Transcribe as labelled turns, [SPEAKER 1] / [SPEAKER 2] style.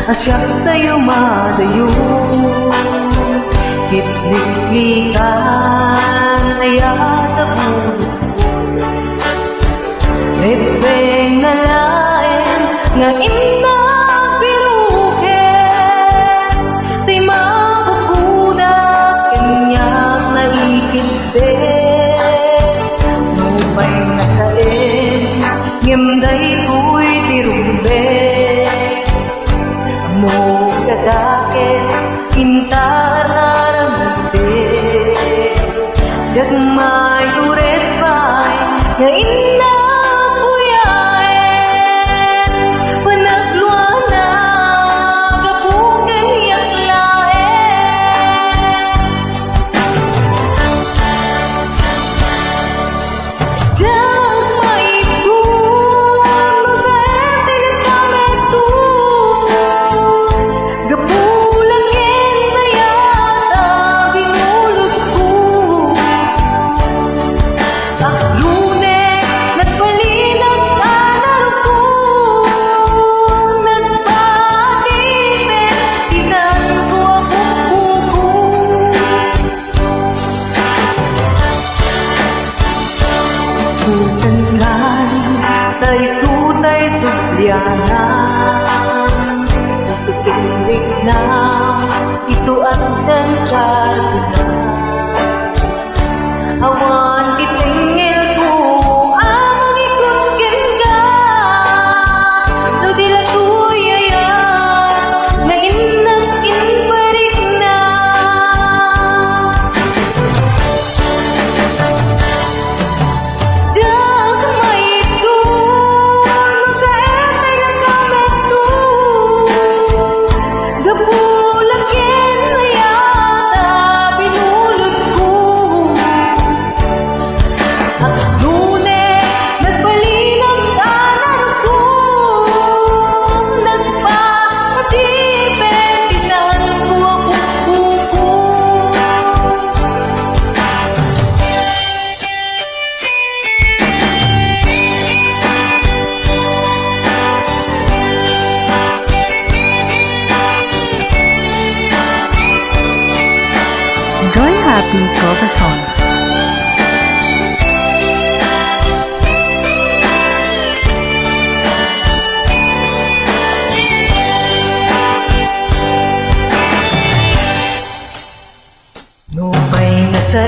[SPEAKER 1] Asyak tayo madayo, kitliklikan ayat abulog Lepeng ngalain nga inabiruken Di mapukuda kanyang naikinde Nupay nasain ngimday ko'y tirumbe Mo kadakit intar naramute Dagmay uret pa'y nga ina Tay sutay subliana Sukindig na isuan dan kalina Awan itingil ko ang ikot ka No dila tuyaya na inang inbarik na
[SPEAKER 2] Enjoy happy cover songs.
[SPEAKER 1] Nupay na sa